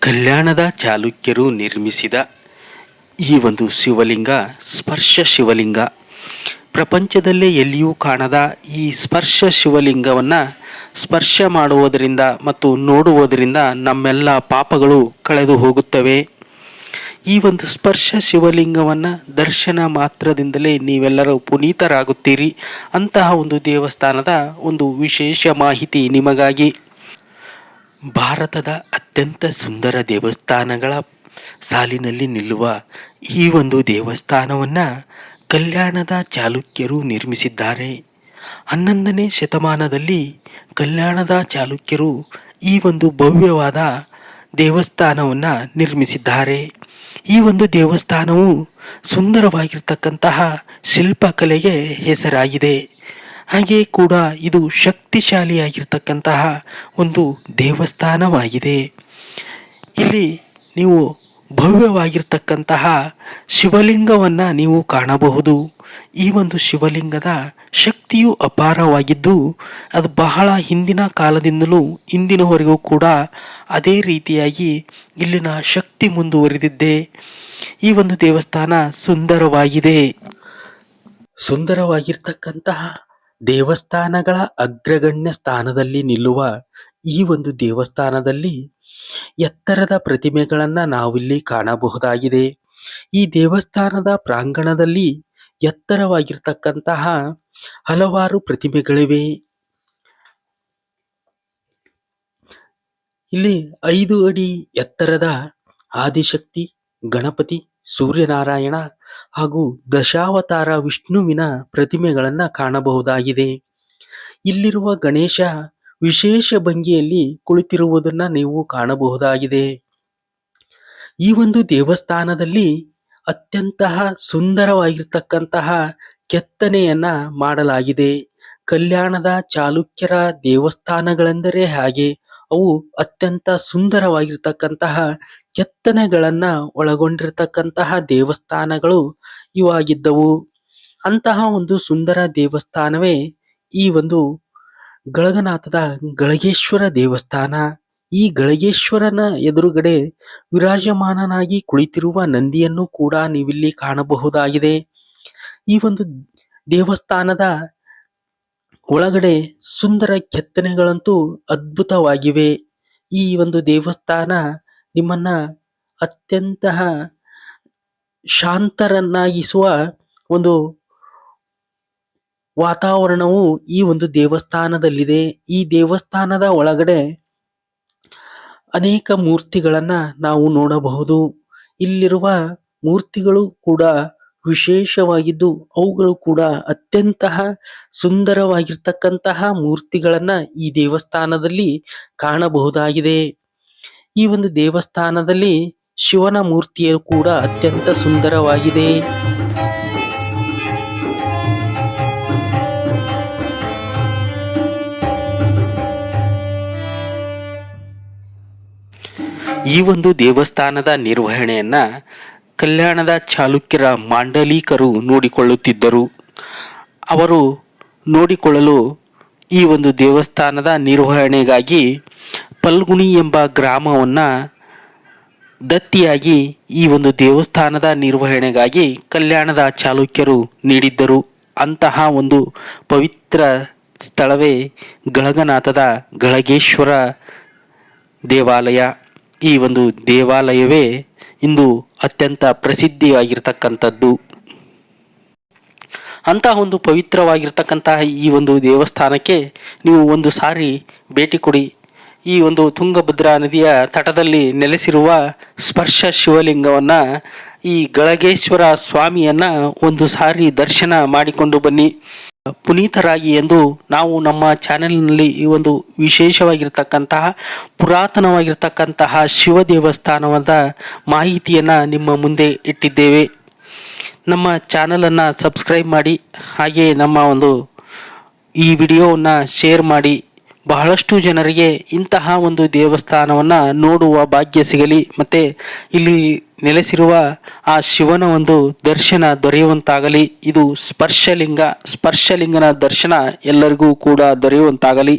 ಕಲ್ಯಾಣದ ಚಾಲುಕ್ಯರು ನಿರ್ಮಿಸಿದ ಈ ಒಂದು ಶಿವಲಿಂಗ ಸ್ಪರ್ಶ ಶಿವಲಿಂಗ. ಪ್ರಪಂಚದಲ್ಲೇ ಎಲ್ಲಿಯೂ ಕಾಣದ ಈ ಸ್ಪರ್ಶ ಶಿವಲಿಂಗವನ್ನು ಸ್ಪರ್ಶ ಮಾಡುವುದರಿಂದ ಮತ್ತು ನೋಡುವುದರಿಂದ ನಮ್ಮೆಲ್ಲ ಪಾಪಗಳು ಕಳೆದು ಹೋಗುತ್ತವೆ. ಈ ಒಂದು ಸ್ಪರ್ಶ ಶಿವಲಿಂಗವನ್ನು ದರ್ಶನ ಮಾತ್ರದಿಂದಲೇ ನೀವೆಲ್ಲರೂ ಪುನೀತರಾಗುತ್ತೀರಿ. ಅಂತಹ ಒಂದು ದೇವಸ್ಥಾನದ ಒಂದು ವಿಶೇಷ ಮಾಹಿತಿ ನಿಮಗಾಗಿ. ಭಾರತದ ಅತ್ಯಂತ ಸುಂದರ ದೇವಸ್ಥಾನಗಳ ಸಾಲಿನಲ್ಲಿ ನಿಲ್ಲುವ ಈ ಒಂದು ದೇವಸ್ಥಾನವನ್ನು ಕಲ್ಯಾಣದ ಚಾಲುಕ್ಯರು ನಿರ್ಮಿಸಿದ್ದಾರೆ. 11ನೇ ಶತಮಾನದಲ್ಲಿ ಕಲ್ಯಾಣದ ಚಾಲುಕ್ಯರು ಈ ಒಂದು ಭವ್ಯವಾದ ದೇವಸ್ಥಾನವನ್ನು ನಿರ್ಮಿಸಿದ್ದಾರೆ. ಈ ಒಂದು ದೇವಸ್ಥಾನವು ಸುಂದರವಾಗಿರ್ತಕ್ಕಂತಹ ಶಿಲ್ಪಕಲೆಗೆ ಹೆಸರಾಗಿದೆ. ಹಾಗೆ ಕೂಡ ಇದು ಶಕ್ತಿಶಾಲಿಯಾಗಿರ್ತಕ್ಕಂತಹ ಒಂದು ದೇವಸ್ಥಾನವಾಗಿದೆ. ಇಲ್ಲಿ ನೀವು ಭವ್ಯವಾಗಿರ್ತಕ್ಕಂತಹ ಶಿವಲಿಂಗವನ್ನು ನೀವು ಕಾಣಬಹುದು. ಈ ಒಂದು ಶಿವಲಿಂಗದ ಶಕ್ತಿಯು ಅಪಾರವಾಗಿದ್ದು ಅದು ಬಹಳ ಹಿಂದಿನ ಕಾಲದಿಂದಲೂ ಇಂದಿನವರೆಗೂ ಕೂಡ ಅದೇ ರೀತಿಯಾಗಿ ಇಲ್ಲಿನ ಶಕ್ತಿ ಮುಂದುವರಿದಿದೆ. ಈ ಒಂದು ದೇವಸ್ಥಾನ ಸುಂದರವಾಗಿದೆ. ಸುಂದರವಾಗಿರ್ತಕ್ಕಂತಹ ದೇವಸ್ಥಾನಗಳ ಅಗ್ರಗಣ್ಯ ಸ್ಥಾನದಲ್ಲಿ ನಿಲ್ಲುವ ಈ ಒಂದು ದೇವಸ್ಥಾನದಲ್ಲಿ ಎತ್ತರದ ಪ್ರತಿಮೆಗಳನ್ನು ನಾವಿಲ್ಲಿ ಕಾಣಬಹುದಾಗಿದೆ. ಈ ದೇವಸ್ಥಾನದ ಪ್ರಾಂಗಣದಲ್ಲಿ ಎತ್ತರವಾಗಿರ್ತಕ್ಕಂತಹ ಹಲವಾರು ಪ್ರತಿಮೆಗಳಿವೆ. ಇಲ್ಲಿ 5 ಅಡಿ ಎತ್ತರದ ಆದಿಶಕ್ತಿ, ಗಣಪತಿ, ಸೂರ್ಯನಾರಾಯಣ ಹಾಗೂ ದಶಾವತಾರ ವಿಷ್ಣುವಿನ ಪ್ರತಿಮೆಗಳನ್ನು ಕಾಣಬಹುದಾಗಿದೆ. ಇಲ್ಲಿರುವ ಗಣೇಶ ವಿಶೇಷ ಭಂಗಿಯಲ್ಲಿ ಕುಳಿತಿರುವುದನ್ನು ನೀವು ಕಾಣಬಹುದಾಗಿದೆ. ಈ ಒಂದು ದೇವಸ್ಥಾನದಲ್ಲಿ ಅತ್ಯಂತ ಸುಂದರವಾಗಿರ್ತಕ್ಕಂತಹ ಕೆತ್ತನೆಯನ್ನ ಮಾಡಲಾಗಿದೆ. ಕಲ್ಯಾಣದ ಚಾಲುಕ್ಯರ ದೇವಸ್ಥಾನಗಳೆಂದರೆ ಹಾಗೆ ಅವು ಅತ್ಯಂತ ಸುಂದರವಾಗಿರ್ತಕ್ಕಂತಹ ಕೆತ್ತನೆಗಳನ್ನು ಒಳಗೊಂಡಿರ್ತಕ್ಕಂತಹ ದೇವಸ್ಥಾನಗಳು ಇವಾಗಿದ್ದವು. ಅಂತಹ ಒಂದು ಸುಂದರ ದೇವಸ್ಥಾನವೇ ಈ ಒಂದು ಗಳಗನಾಥದ ಗಳಗೇಶ್ವರ ದೇವಸ್ಥಾನ. ಈ ಗಳಗೇಶ್ವರನ ಎದುರುಗಡೆ ವಿರಾಜಮಾನನಾಗಿ ಕುಳಿತಿರುವ ನಂದಿಯನ್ನು ಕೂಡ ನೀವಿಲ್ಲಿ ಕಾಣಬಹುದಾಗಿದೆ. ಈ ಒಂದು ದೇವಸ್ಥಾನದ ಒಳಗಡೆ ಸುಂದರ ಕೆತ್ತನೆಗಳಂತೂ ಅದ್ಭುತವಾಗಿವೆ. ಈ ಒಂದು ದೇವಸ್ಥಾನ ನಿಮ್ಮನ್ನ ಅತ್ಯಂತ ಶಾಂತರನ್ನಾಗಿಸುವ ಒಂದು ವಾತಾವರಣವು ಈ ಒಂದು ದೇವಸ್ಥಾನದಲ್ಲಿದೆ. ಈ ದೇವಸ್ಥಾನದ ಒಳಗಡೆ ಅನೇಕ ಮೂರ್ತಿಗಳನ್ನ ನಾವು ನೋಡಬಹುದು. ಇಲ್ಲಿರುವ ಮೂರ್ತಿಗಳು ಕೂಡ ವಿಶೇಷವಾಗಿದ್ದು ಅವುಗಳು ಕೂಡ ಅತ್ಯಂತ ಸುಂದರವಾಗಿರ್ತಕ್ಕಂತಹ ಮೂರ್ತಿಗಳನ್ನ ಈ ದೇವಸ್ಥಾನದಲ್ಲಿ ಕಾಣಬಹುದಾಗಿದೆ. ಈ ಒಂದು ದೇವಸ್ಥಾನದಲ್ಲಿ ಶಿವನ ಮೂರ್ತಿಯು ಕೂಡ ಅತ್ಯಂತ ಸುಂದರವಾಗಿದೆ. ಈ ಒಂದು ದೇವಸ್ಥಾನದ ನಿರ್ವಹಣೆಯನ್ನ ಕಲ್ಯಾಣದ ಚಾಲುಕ್ಯರ ಮಾಂಡಲಿಕರು ನೋಡಿಕೊಳ್ಳುತ್ತಿದ್ದರು. ಅವರು ನೋಡಿಕೊಳ್ಳಲು ಈ ಒಂದು ದೇವಸ್ಥಾನದ ನಿರ್ವಹಣೆಗಾಗಿ ಪಲ್ಗುಣಿ ಎಂಬ ಗ್ರಾಮವನ್ನು ದತ್ತಿಯಾಗಿ ಈ ಒಂದು ದೇವಸ್ಥಾನದ ನಿರ್ವಹಣೆಗಾಗಿ ಕಲ್ಯಾಣದ ಚಾಲುಕ್ಯರು ನೀಡಿದ್ದರು. ಅಂತಹ ಒಂದು ಪವಿತ್ರ ಸ್ಥಳವೇ ಗಳಗನಾಥದ ಗಳಗೇಶ್ವರ ದೇವಾಲಯ. ಈ ಒಂದು ದೇವಾಲಯವೇ ಇಂದು ಅತ್ಯಂತ ಪ್ರಸಿದ್ಧಿಯಾಗಿರ್ತಕ್ಕಂಥದ್ದು. ಅಂತಹ ಒಂದು ಪವಿತ್ರವಾಗಿರ್ತಕ್ಕಂತಹ ಈ ಒಂದು ದೇವಸ್ಥಾನಕ್ಕೆ ನೀವು ಒಂದು ಸಾರಿ ಭೇಟಿ ಕೊಡಿ. ಈ ಒಂದು ತುಂಗಭದ್ರಾ ನದಿಯ ತಟದಲ್ಲಿ ನೆಲೆಸಿರುವ ಸ್ಪರ್ಶ ಶಿವಲಿಂಗವನ್ನು, ಈ ಗಳಗೇಶ್ವರ ಸ್ವಾಮಿಯನ್ನು ಒಂದು ಸಾರಿ ದರ್ಶನ ಮಾಡಿಕೊಂಡು ಬನ್ನಿ, ಪುನೀತರಾಗಿ ಎಂದು ನಾವು ನಮ್ಮ ಚಾನೆಲ್ನಲ್ಲಿ ಈ ಒಂದು ವಿಶೇಷವಾಗಿರ್ತಕ್ಕಂತಹ ಪುರಾತನವಾಗಿರ್ತಕ್ಕಂತಹ ಶಿವ ದೇವಸ್ಥಾನವಾದ ಮಾಹಿತಿಯನ್ನು ನಿಮ್ಮ ಮುಂದೆ ಇಟ್ಟಿದ್ದೇವೆ. ನಮ್ಮ ಚಾನಲನ್ನು ಸಬ್ಸ್ಕ್ರೈಬ್ ಮಾಡಿ, ಹಾಗೆ ನಮ್ಮ ಒಂದು ಈ ವಿಡಿಯೋವನ್ನು ಶೇರ್ ಮಾಡಿ. ಬಹಳಷ್ಟು ಜನರಿಗೆ ಇಂತಹ ಒಂದು ದೇವಸ್ಥಾನವನ್ನು ನೋಡುವ ಭಾಗ್ಯ ಸಿಗಲಿ, ಮತ್ತು ಇಲ್ಲಿ ನೆಲೆಸಿರುವ ಆ ಶಿವನ ಒಂದು ದರ್ಶನ ದೊರೆಯುವಂತಾಗಲಿ. ಇದು ಸ್ಪರ್ಶಲಿಂಗನ ದರ್ಶನ ಎಲ್ಲರಿಗೂ ಕೂಡ ದೊರೆಯುವಂತಾಗಲಿ.